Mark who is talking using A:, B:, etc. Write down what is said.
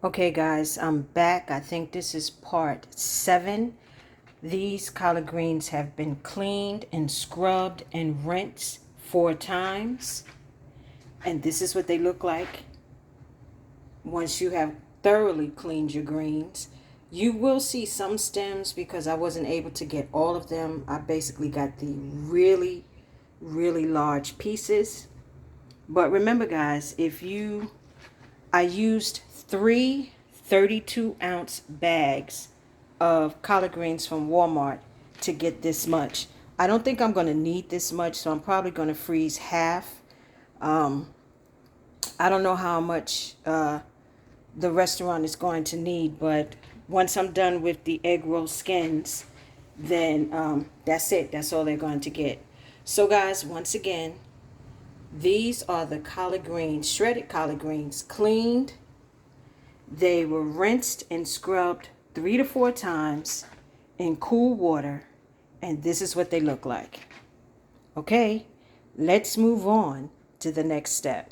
A: Okay guys, I'm back. I think this is part 7. These collard greens have been cleaned and scrubbed and rinsed 4 times. And this is what they look like once you have thoroughly cleaned your greens. You will see some stems because I wasn't able to get all of them. I basically got the really large pieces. But remember guys, I used 3 32-ounce bags of collard greens from Walmart to get this much. I don't think I'm going to need this much, so I'm probably going to freeze half. I don't know how much the restaurant is going to need, but once I'm done with the egg roll skins, then that's it. That's all they're going to get. So guys, once again, these are the collard greens, shredded collard greens, cleaned. They were rinsed and scrubbed 3 to 4 times in cool water, and this is what they look like. Okay, let's move on to the next step.